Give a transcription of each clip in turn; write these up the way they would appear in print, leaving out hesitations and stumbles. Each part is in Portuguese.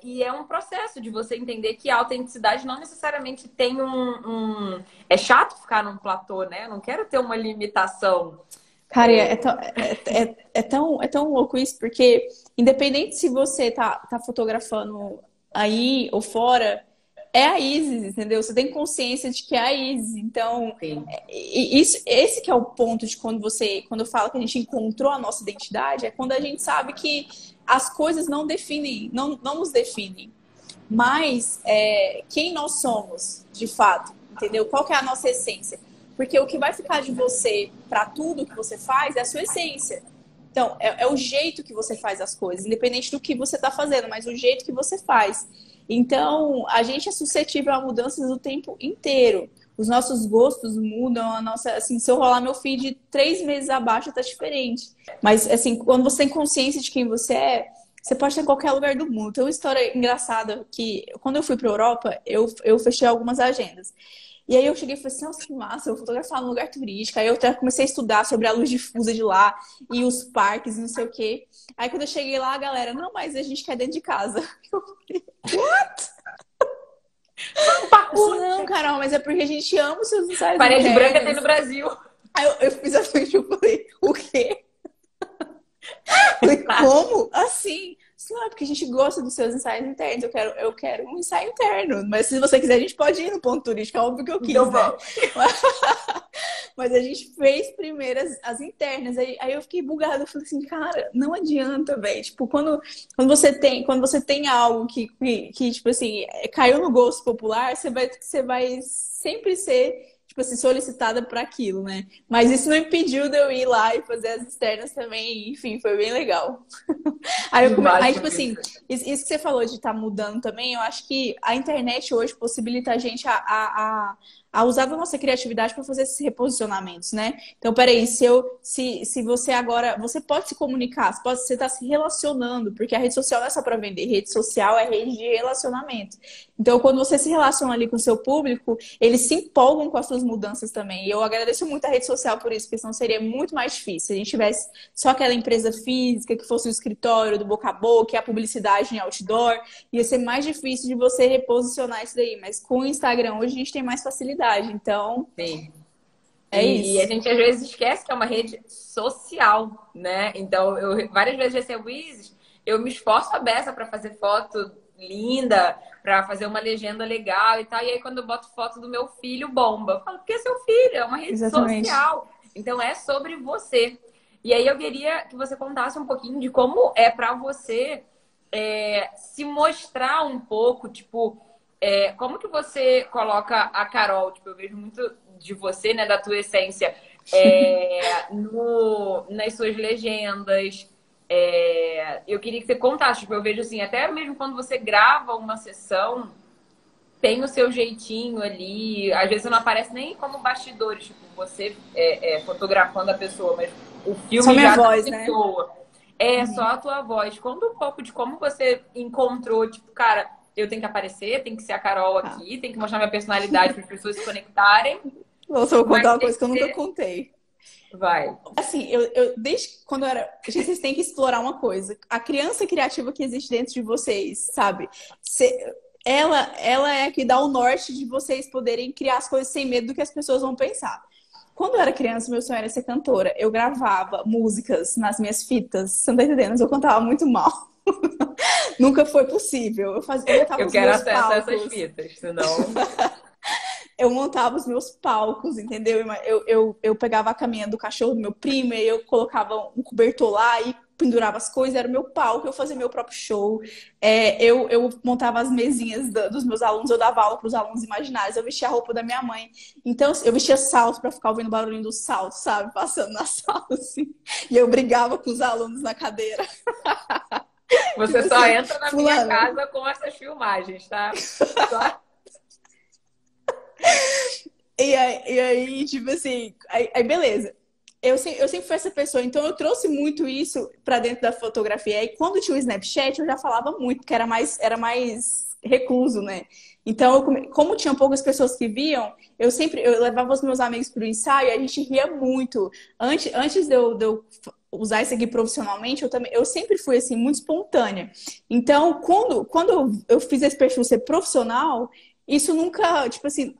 E é um processo de você entender que a autenticidade não necessariamente tem É chato ficar num platô, né? Eu não quero ter uma limitação. Cara, é tão louco isso, porque independente se você tá fotografando aí ou fora, é a Isis, entendeu? Você tem consciência de que é a Isis. Então, Sim. esse que é o ponto de quando eu falo que a gente encontrou a nossa identidade, é quando a gente sabe que as coisas não definem, não nos definem. Mas quem nós somos, de fato, entendeu? Qual que é a nossa essência? Porque o que vai ficar de você para tudo que você faz é a sua essência. Então, é o jeito que você faz as coisas, independente do que você está fazendo, mas o jeito que você faz. Então, a gente é suscetível a mudanças o tempo inteiro. Os nossos gostos mudam, a nossa, assim, se eu rolar meu feed 3 meses abaixo, tá diferente. Mas, assim, quando você tem consciência de quem você é, você pode estar em qualquer lugar do mundo. Tem uma história engraçada que, quando eu fui para a Europa, eu fechei algumas agendas. E aí eu cheguei e falei assim, nossa, que massa, eu vou fotografar num lugar turístico. Aí eu até comecei a estudar sobre a luz difusa de lá e os parques e não sei o quê. Aí quando eu cheguei lá, a galera, não, mas a gente quer dentro de casa. Eu falei, what? Assim, não, Carol, mas é porque a gente ama os seus ensaios Parede branca tem internos. no Brasil. Aí eu fiz a frente e eu falei, o quê? Falei, como? Assim? Não, é porque a gente gosta dos seus ensaios internos. Eu quero um ensaio interno. Mas se você quiser, a gente pode ir no ponto turístico. É óbvio que eu Então quis, né? vamos. Mas a gente fez primeiro as internas. Aí eu fiquei bugada. Eu falei assim, cara, não adianta, velho. Tipo, quando você tem algo que tipo assim, caiu no gosto popular, você vai sempre ser tipo assim, solicitada para aquilo, né? Mas isso não impediu de eu ir lá e fazer as externas também, enfim, foi bem legal. Que Aí, máximo tipo assim, isso. isso que você falou de estar mudando também, eu acho que a internet hoje possibilita a gente a usar da nossa criatividade para fazer esses reposicionamentos, né? Então, peraí, se você agora, você pode se comunicar, você está se relacionando, porque a rede social não é só para vender, rede social é rede de relacionamento. Então, quando você se relaciona ali com o seu público, eles se empolgam com as suas mudanças também. E eu agradeço muito a rede social por isso, porque senão seria muito mais difícil. Se a gente tivesse só aquela empresa física, que fosse o escritório do boca a boca, e a publicidade em outdoor, ia ser mais difícil de você reposicionar isso daí. Mas com o Instagram hoje a gente tem mais facilidade. Então, Sim. é E a isso. gente às vezes esquece que é uma rede social, né? Então, eu várias vezes recebo Isis, eu me esforço a beça para fazer foto linda, para fazer uma legenda legal e tal. E aí, quando eu boto foto do meu filho, bomba. Eu falo, porque é seu filho, é uma rede Exatamente. social. Então, é sobre você. E aí, eu queria que você contasse um pouquinho de como é para você se mostrar um pouco, tipo, como que você coloca a Carol? Tipo, eu vejo muito de você, né, da tua essência, nas suas legendas. Eu queria que você contasse, tipo, eu vejo assim, até mesmo quando você grava uma sessão, tem o seu jeitinho ali. Às vezes não aparece nem como bastidores, tipo, você fotografando a pessoa, mas o Só filme minha já da voz, né? pessoa. É só a tua voz. Conta um pouco de como você encontrou, tipo, cara, eu tenho que aparecer, tem que ser a Carol Tá. aqui, tem que mostrar minha personalidade para as pessoas se conectarem, Nossa, eu vou mas contar uma tem coisa que eu que nunca ser. contei. Vai. Assim, desde quando eu era. Gente, vocês têm que explorar uma coisa. A criança criativa que existe dentro de vocês, sabe? Ela é a que dá o norte de vocês poderem criar as coisas sem medo do que as pessoas vão pensar. Quando eu era criança, meu sonho era ser cantora. Eu gravava músicas nas minhas fitas. Você não tá entendendo? Mas eu cantava muito mal. Nunca foi possível. Eu montava Eu os quero meus acesso a essas palcos. fitas, senão. Eu montava os meus palcos, entendeu? Eu pegava a caminha do cachorro do meu primo e eu colocava um cobertor lá e pendurava as coisas, era o meu palco, eu fazia meu próprio show. Eu montava as mesinhas dos meus alunos, eu dava aula para os alunos imaginários, eu vestia a roupa da minha mãe. Então, eu vestia salto para ficar ouvindo o barulhinho do salto, sabe? Passando na sala, assim. E eu brigava com os alunos na cadeira. Tipo Você só assim, entra na minha fulana. casa com essas filmagens, tá? Só. E aí, tipo assim, aí beleza. Eu sempre fui essa pessoa, então eu trouxe muito isso pra dentro da fotografia. E quando tinha o Snapchat, eu já falava muito, porque era mais recluso, né? Então, como tinha poucas pessoas que viam, eu levava os meus amigos pro ensaio e a gente ria muito. Antes de eu usar isso aqui profissionalmente, eu sempre fui assim muito espontânea. Então, quando eu fiz esse perfil ser profissional, isso nunca, tipo assim,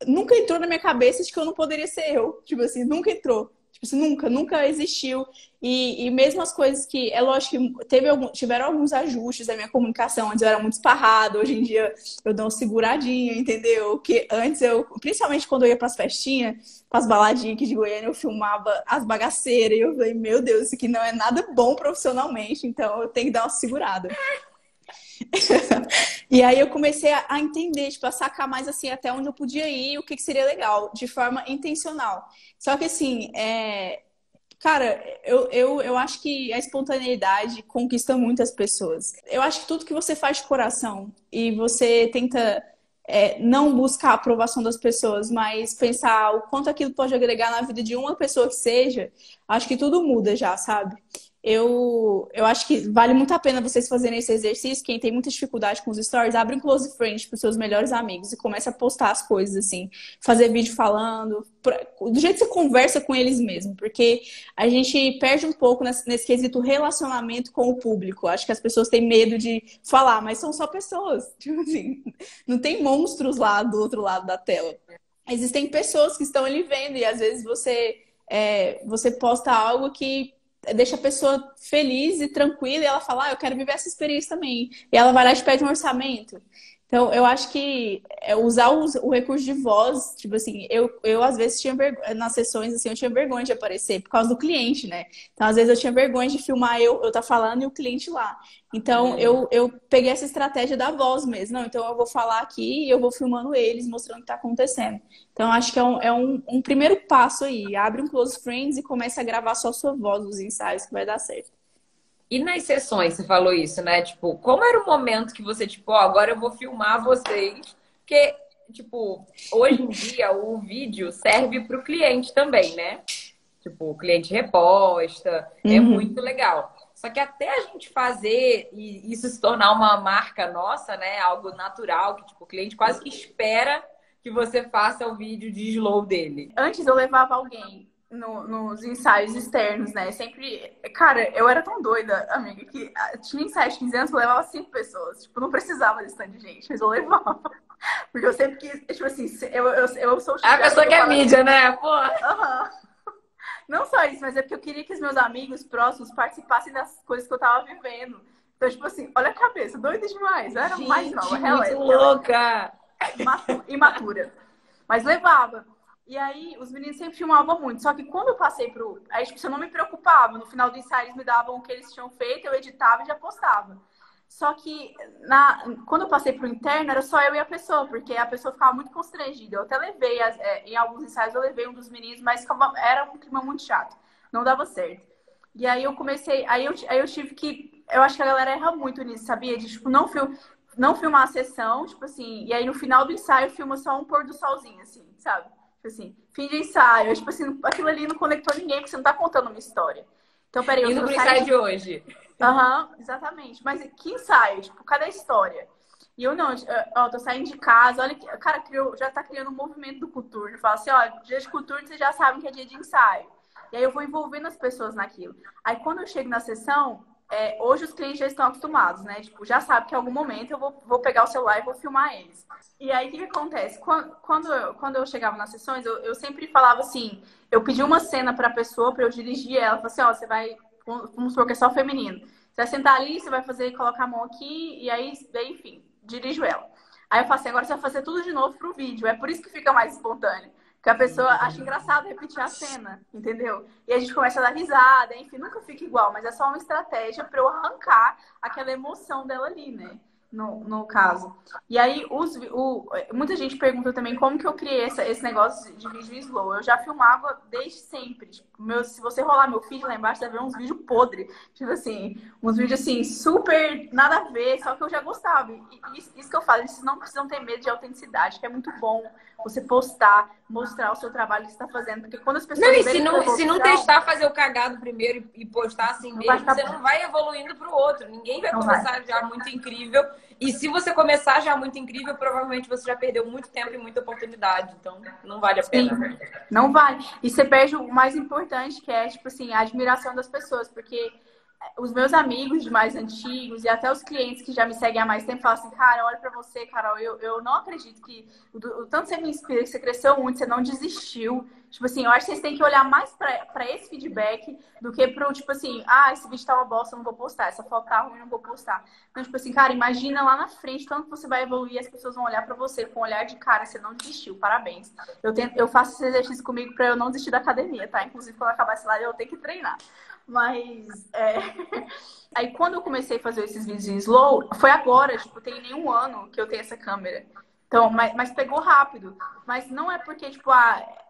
nunca entrou na minha cabeça de que eu não poderia ser eu. Tipo assim, nunca entrou. Tipo assim, nunca existiu. E mesmo as coisas que... É lógico que tiveram alguns ajustes da minha comunicação. Antes eu era muito esparrada, hoje em dia eu dou uma seguradinha, entendeu? Que antes principalmente quando eu ia pras festinhas, pras baladinhas aqui de Goiânia, eu filmava as bagaceiras. E eu falei, meu Deus, isso aqui não é nada bom profissionalmente, então eu tenho que dar uma segurada. E aí eu comecei a entender, tipo, a sacar mais assim até onde eu podia ir e o que seria legal, de forma intencional. Só que assim, cara, eu acho que a espontaneidade conquista muitas pessoas. Eu acho que tudo que você faz de coração e você tenta não buscar a aprovação das pessoas, mas pensar o quanto aquilo pode agregar na vida de uma pessoa que seja, acho que tudo muda já, sabe? Eu acho que vale muito a pena vocês fazerem esse exercício. Quem tem muita dificuldade com os stories, abre um close friend para os seus melhores amigos e começa a postar as coisas assim, fazer vídeo falando, do jeito que você conversa com eles mesmo, porque a gente perde um pouco nesse quesito relacionamento com o público. Acho que as pessoas têm medo de falar, mas são só pessoas, tipo assim, não tem monstros lá do outro lado da tela. Existem pessoas que estão ali vendo e às vezes você posta algo que deixa a pessoa feliz e tranquila e ela fala, eu quero viver essa experiência também. E ela vai lá e te pede um orçamento. Então, eu acho que usar o recurso de voz, tipo assim, eu às vezes tinha vergonha, nas sessões, assim, eu tinha vergonha de aparecer por causa do cliente, né? Então, às vezes eu tinha vergonha de filmar eu tá falando e o cliente lá. Então, eu peguei essa estratégia da voz mesmo. Não, então eu vou falar aqui e eu vou filmando eles, mostrando o que tá acontecendo. Então, acho que é um primeiro passo aí. Abre um close friends e começa a gravar só a sua voz nos ensaios que vai dar certo. E nas sessões, você falou isso, né? Tipo, como era o momento que você, tipo, agora eu vou filmar vocês? Porque, tipo, hoje em dia o vídeo serve para o cliente também, né? Tipo, o cliente reposta, é muito legal. Só que até a gente fazer e isso se tornar uma marca nossa, né? Algo natural, que tipo, o cliente quase que espera que você faça o vídeo de slow dele. Antes eu levava alguém nos ensaios externos, né? Sempre. Cara, eu era tão doida, amiga, que tinha ensaios de 15 anos que eu levava 5 pessoas. Tipo, não precisava desse tanto de gente, mas eu levava. Porque eu sempre quis, tipo assim, eu sou a pessoa que é mídia, né? Pô. Não só isso, mas é porque eu queria que os meus amigos próximos participassem das coisas que eu tava vivendo. Então, tipo assim, olha a cabeça, doida demais. Eu era mais nova, muito louca. Imatura. Mas levava. E aí, os meninos sempre filmavam muito. Só que quando eu passei pro... Aí, tipo, eu não me preocupava. No final do ensaio, eles me davam o que eles tinham feito, eu editava e já postava. Só que, quando eu passei pro interno, era só eu e a pessoa, porque a pessoa ficava muito constrangida. Eu até levei, em alguns ensaios, eu levei um dos meninos, mas era um clima muito chato. Não dava certo. E aí, eu comecei... Aí eu tive que... Eu acho que a galera erra muito nisso, sabia? De, tipo, não filmar a sessão, tipo assim... E aí, no final do ensaio, filma só um pôr do solzinho, assim, sabe? Tipo assim, fim de ensaio. Tipo assim, aquilo ali não conectou ninguém, porque você não tá contando uma história. Então, peraí, indo pro ensaio de hoje. Exatamente. Mas que ensaio? Tipo, cadê a história? E eu não, tô saindo de casa, olha que o cara já tá criando um movimento do Coturno. Fala assim, ó, dia de Coturno vocês já sabem que é dia de ensaio. E aí eu vou envolvendo as pessoas naquilo. Aí quando eu chego na sessão, hoje os clientes já estão acostumados, né? Tipo, já sabem que em algum momento eu vou pegar o celular e vou filmar eles. E aí, o que acontece? Quando eu chegava nas sessões, eu sempre falava assim, eu pedi uma cena pra pessoa, pra eu dirigir ela, falava assim, ó, você vai, vamos supor que é só feminino. Você vai sentar ali, você vai colocar a mão aqui, e aí, enfim, dirijo ela. Aí eu falo assim, agora você vai fazer tudo de novo pro vídeo. É por isso que fica mais espontâneo. Porque a pessoa acha engraçado repetir a cena, entendeu? E a gente começa a dar risada, enfim, nunca fica igual, mas é só uma estratégia pra eu arrancar aquela emoção dela ali, né? No caso. E aí, muita gente pergunta também como que eu criei esse negócio de vídeo slow. Eu já filmava desde sempre. Tipo, se você rolar meu feed lá embaixo, vai ver uns vídeos podres. Tipo assim, uns vídeos assim, super nada a ver, só que eu já gostava. E isso que eu falo, vocês não precisam ter medo de autenticidade, que é muito bom você postar, mostrar o seu trabalho que você está fazendo. Porque quando as pessoas. Não, se não testar, fazer o cagado primeiro e postar assim mesmo, você não vai evoluindo pro outro. Ninguém vai começar já muito incrível E se você começar já muito incrível, provavelmente você já perdeu muito tempo e muita oportunidade. Então, não vale a Sim, pena. não vale. E você perde o mais importante, que é, tipo assim, a admiração das pessoas. Porque os meus amigos de mais antigos e até os clientes que já me seguem há mais tempo falam assim, cara, olha pra você, Carol, eu não acredito que o tanto você me inspira, que você cresceu muito, você não desistiu. Tipo assim, eu acho que vocês têm que olhar mais pra esse feedback do que pro, tipo assim, ah, esse vídeo tá uma bosta, eu não vou postar, essa foto tá ruim, eu não vou postar. Então, tipo assim, cara, imagina lá na frente, tanto que você vai evoluir e as pessoas vão olhar pra você com um olhar de cara, você não desistiu, parabéns. Eu faço esse exercício comigo pra eu não desistir da academia, tá? Inclusive, quando acabar esse live, eu tenho que treinar. Mas, aí quando eu comecei a fazer esses vídeos em slow, foi agora, tipo, tem nem um ano que eu tenho essa câmera. Então, mas pegou rápido. Mas não é porque, tipo,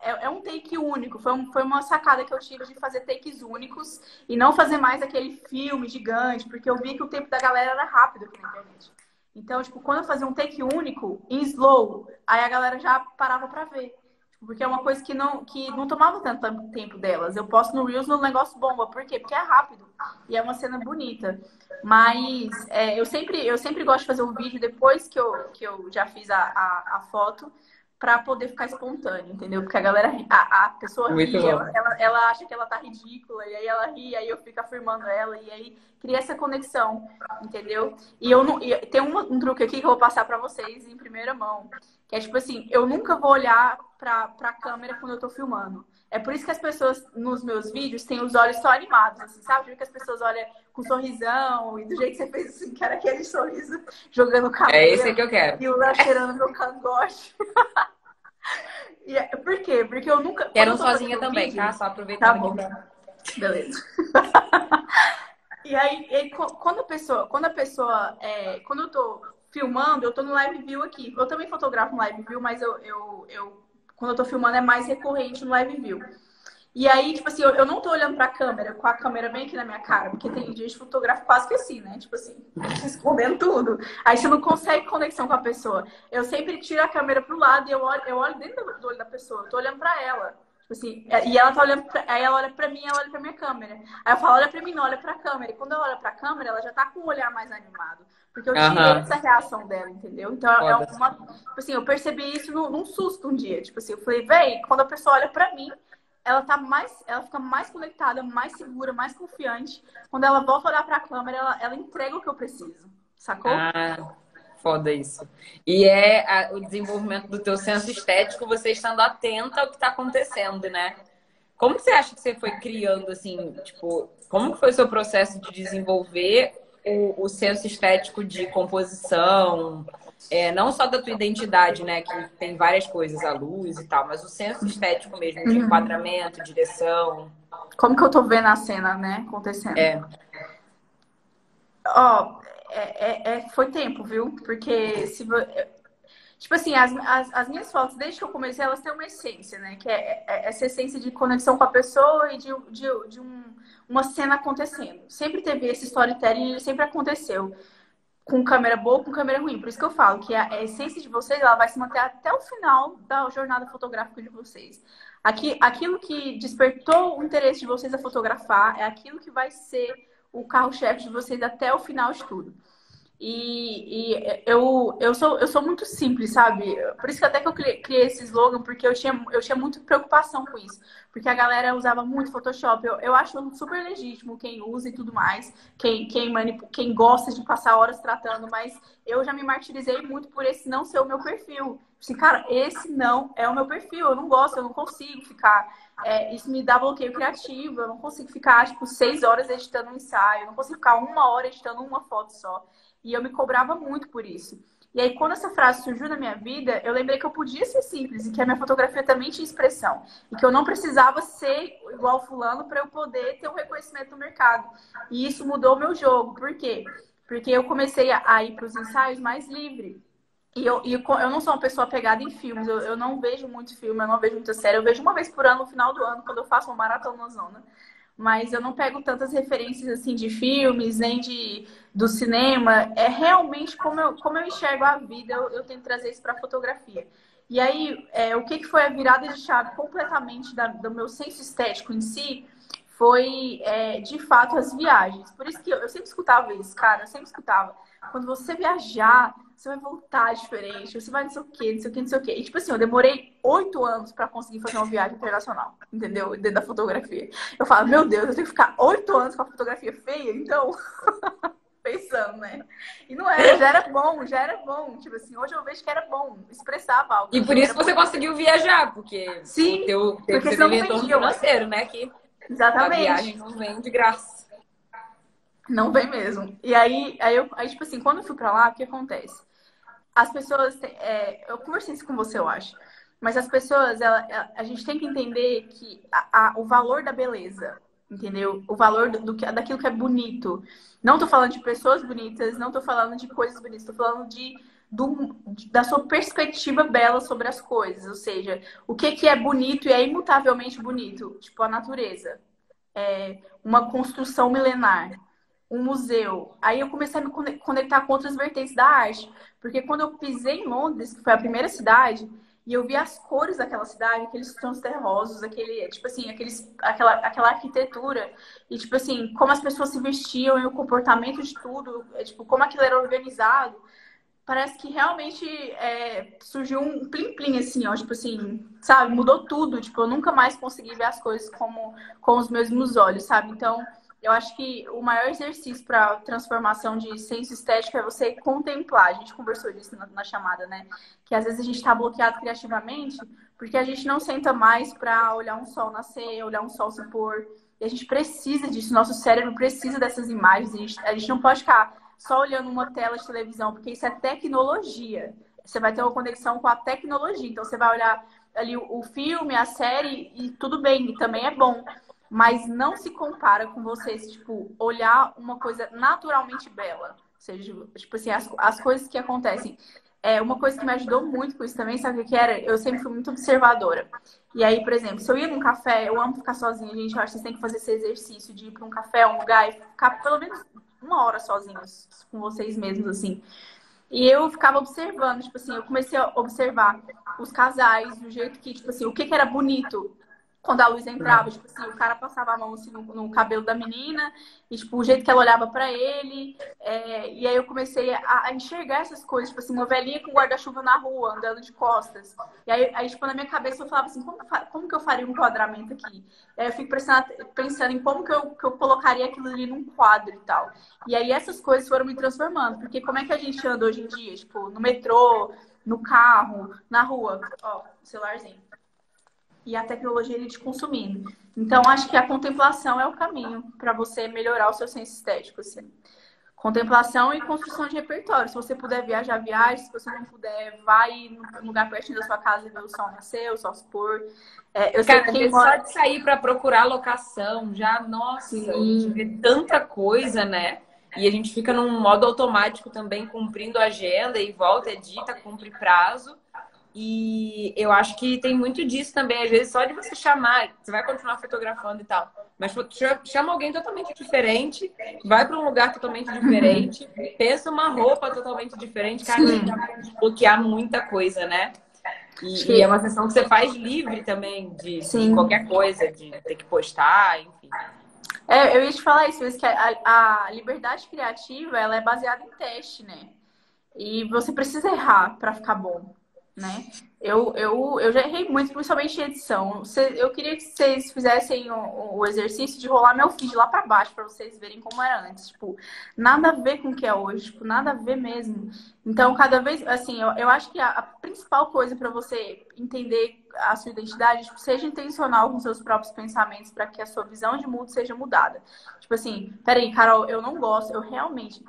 é um take único. Foi uma sacada que eu tive de fazer takes únicos e não fazer mais aquele filme gigante, porque eu vi que o tempo da galera era rápido aqui na internet. Então, tipo, quando eu fazia um take único, em slow, aí a galera já parava pra ver. Porque é uma coisa que não tomava tanto tempo delas. Eu posto no Reels no negócio bomba. Por quê? Porque é rápido. E é uma cena bonita. Mas eu sempre gosto de fazer um vídeo depois que eu já fiz a foto para poder ficar espontâneo, entendeu? Porque a galera, a pessoa Muito ri, bom. ela acha que ela tá ridícula, e aí ela ri, aí eu fico afirmando ela, e aí cria essa conexão, entendeu? E eu não, e tem um truque aqui que eu vou passar para vocês em primeira mão, que é tipo assim, eu nunca vou olhar pra câmera quando eu tô filmando. É por isso que as pessoas nos meus vídeos têm os olhos só animados, assim, sabe? Que as pessoas olham com sorrisão e do jeito que você fez assim, que era aquele sorriso jogando É esse cabelo que eu quero. e o lá cheirando meu cangote. Por quê? Porque eu nunca. Quando Quero um eu tô sozinha fazendo um também, tá? vídeo. Só Tá aproveitando aqui bom, pra... beleza. E aí, quando a pessoa quando eu tô filmando, eu tô no live view aqui. Eu também fotografo no live view, mas quando eu tô filmando é mais recorrente no live view. E aí, tipo assim, eu não tô olhando pra câmera, com a câmera bem aqui na minha cara, porque tem gente que fotografa quase que assim, né? Tipo assim, escondendo tudo. Aí você não consegue conexão com a pessoa. Eu sempre tiro a câmera pro lado e eu olho dentro do olho da pessoa, eu tô olhando pra ela. Tipo assim, e ela tá olhando aí ela olha pra mim, ela olha pra minha câmera. Aí eu falo, olha pra mim, não olha pra câmera. E quando ela olha pra câmera, ela já tá com o olhar mais animado. Porque eu tirei Aham, essa reação dela, entendeu? Então foda. tipo assim, eu percebi isso num susto um dia. Tipo assim, eu falei, véi, quando a pessoa olha pra mim, ela fica mais conectada, mais segura, mais confiante. Quando ela volta a olhar pra câmera, ela entrega o que eu preciso. Sacou? Ah, foda isso. E o desenvolvimento do teu senso estético, você estando atenta ao que está acontecendo, né? Como que você acha que você foi criando, assim, tipo, como que foi o seu processo de desenvolver o senso estético de composição, não só da tua identidade, né, que tem várias coisas, a luz e tal, mas o senso estético mesmo, de enquadramento, direção. Como que eu tô vendo a cena, né, acontecendo? É. Ó, foi tempo, viu? Porque tipo assim, as minhas fotos, desde que eu comecei, elas têm uma essência, né? Que é essa essência de conexão com a pessoa e de uma cena acontecendo. Sempre teve esse storytelling, ele sempre aconteceu. Com câmera boa, com câmera ruim. Por isso que eu falo que a essência de vocês, ela vai se manter até o final da jornada fotográfica de vocês. Aquilo que despertou o interesse de vocês a fotografar é aquilo que vai ser o carro-chefe de vocês até o final de tudo. E eu sou muito simples, sabe? Por isso que até que eu criei esse slogan, porque eu tinha muita preocupação com isso. Porque a galera usava muito Photoshop. Eu acho super legítimo quem usa e tudo mais, quem gosta de passar horas tratando, mas eu já me martirizei muito por esse não ser o meu perfil. Assim, cara, esse não é o meu perfil, eu não gosto, eu não consigo ficar. Isso me dá bloqueio criativo, eu não consigo ficar, tipo, 6 horas editando um ensaio, eu não consigo ficar 1 hora editando uma foto só. E eu me cobrava muito por isso. E aí, quando essa frase surgiu na minha vida, eu lembrei que eu podia ser simples e que a minha fotografia também tinha expressão. E que eu não precisava ser igual fulano para eu poder ter um reconhecimento no mercado. E isso mudou o meu jogo. Por quê? Porque eu comecei a ir para os ensaios mais livre. E eu não sou uma pessoa pegada em filmes. Eu não vejo muito filme, eu não vejo muita série. Eu vejo uma vez por ano, no final do ano, quando eu faço uma maratona na zona. Mas eu não pego tantas referências assim de filmes, nem do cinema. É realmente como eu enxergo a vida, eu tento trazer isso para a fotografia. E aí, o que foi a virada de chave completamente do meu senso estético em si foi, de fato, as viagens. Por isso que eu sempre escutava isso, cara. Eu sempre escutava. Quando você viajar, você vai voltar diferente. Você vai não sei o quê, não sei o quê, não sei o quê. E, tipo assim, eu demorei 8 anos para conseguir fazer uma viagem internacional. Entendeu? Dentro da fotografia. Eu falo, meu Deus, eu tenho que ficar 8 anos com a fotografia feia? Então, pensando, né? E não era, já era bom, já era bom. Tipo assim, hoje eu vejo que era bom. Expressava algo. E por isso você bom. conseguiu viajar, porque Sim, você porque teve senão não retorno vendia. financeiro, né? Que a viagem Exatamente. não vem de graça. Não vem mesmo. E aí, tipo assim, quando eu fui pra lá, o que acontece? As pessoas, eu conversei isso com você, eu acho, mas as pessoas, a gente tem que entender que o valor da beleza, entendeu? O valor daquilo que é bonito. Não tô falando de pessoas bonitas, não tô falando de coisas bonitas, tô falando da sua perspectiva bela sobre as coisas. Ou seja, o que que é bonito e é imutavelmente bonito? Tipo, a natureza. Uma construção milenar, um museu. Aí eu comecei a me conectar com outras vertentes da arte. Porque quando eu pisei em Londres, que foi a primeira cidade, e eu vi as cores daquela cidade, aqueles tons terrosos, tipo assim, aquela arquitetura, e tipo assim, como as pessoas se vestiam e o comportamento de tudo, tipo, como aquilo era organizado, parece que realmente surgiu um plim-plim, assim, ó, tipo assim, sabe? Mudou tudo, tipo, eu nunca mais consegui ver as coisas como com os mesmos olhos, sabe? Então, eu acho que o maior exercício para transformação de senso estético é você contemplar. A gente conversou disso na chamada, né? Que às vezes a gente está bloqueado criativamente porque a gente não senta mais para olhar um sol nascer, olhar um sol se pôr. E a gente precisa disso, nosso cérebro precisa dessas imagens. A gente não pode ficar só olhando uma tela de televisão, porque isso é tecnologia. Você vai ter uma conexão com a tecnologia. Então, você vai olhar ali o filme, a série, e tudo bem, e também é bom. Mas não se compara com você, tipo, olhar uma coisa naturalmente bela. Ou seja, tipo assim, as coisas que acontecem. Uma coisa que me ajudou muito com isso também, sabe o que era? Eu sempre fui muito observadora. E aí, por exemplo, se eu ia num café, eu amo ficar sozinha, gente. Eu acho que vocês têm que fazer esse exercício de ir para um café, um lugar e ficar pelo menos 1 hora sozinhos com vocês mesmos, assim. E eu ficava observando, tipo assim, eu comecei a observar os casais, do jeito que, tipo assim, o que que era bonito quando a luz entrava, tipo assim, o cara passava a mão assim no cabelo da menina, e tipo, o jeito que ela olhava pra ele. E aí eu comecei a enxergar essas coisas, tipo assim, uma velhinha com guarda-chuva na rua, andando de costas. E aí, tipo, na minha cabeça eu falava assim, como que eu faria um enquadramento aqui? E aí eu fico pensando em como que eu colocaria aquilo ali num quadro e tal. E aí essas coisas foram me transformando, porque como é que a gente anda hoje em dia? Tipo, no metrô, no carro, na rua, ó, celularzinho. E a tecnologia ele te consumindo. Então, acho que a contemplação é o caminho para você melhorar o seu senso estético, assim. Contemplação e construção de repertório. Se você puder viajar, viaje. Se você não puder, vai num lugar pertinho da sua casa e ver o sol nascer, o sol se pôr. Eu sei Cara, que às quem vezes só mora... de sair para procurar locação, já, nossa, a gente vê Sim, tanta coisa, né? E a gente fica num modo automático também, cumprindo a agenda e volta, edita, cumpre prazo. E eu acho que tem muito disso também, às vezes, só de você chamar, você vai continuar fotografando e tal, mas chama alguém totalmente diferente, vai para um lugar totalmente diferente, pensa uma roupa totalmente diferente, cara, isso já sim. vai desbloquear muita coisa, né? Acho E é que uma sessão que você faz livre também de sim. qualquer coisa, de ter que postar, enfim. Eu ia te falar isso, mas que a liberdade criativa ela é baseada em teste, né? E você precisa errar para ficar bom, né? Eu já errei muito, principalmente em edição. Eu queria que vocês fizessem o exercício de rolar meu feed lá para baixo para vocês verem como era antes. Tipo, nada a ver com o que é hoje, tipo, nada a ver mesmo. Então, cada vez, assim, eu acho que a principal coisa para você entender a sua identidade, tipo, seja intencional com seus próprios pensamentos para que a sua visão de mundo seja mudada. Tipo assim, peraí, Carol, eu não gosto, eu realmente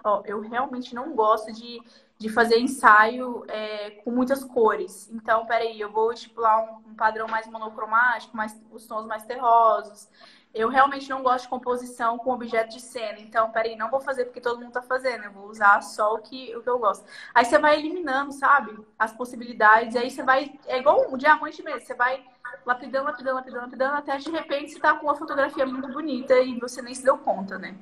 não gosto de fazer ensaio com muitas cores. Então, peraí, eu vou estipular um padrão mais monocromático, os tons mais terrosos. Eu realmente não gosto de composição com objeto de cena. Então, peraí, não vou fazer porque todo mundo tá fazendo. Eu vou usar só o que eu gosto. Aí você vai eliminando, sabe? As possibilidades. Aí você vai... É igual um diamante mesmo. Você vai lapidando, lapidando, lapidando, lapidando, até de repente você tá com uma fotografia muito bonita e você nem se deu conta, né?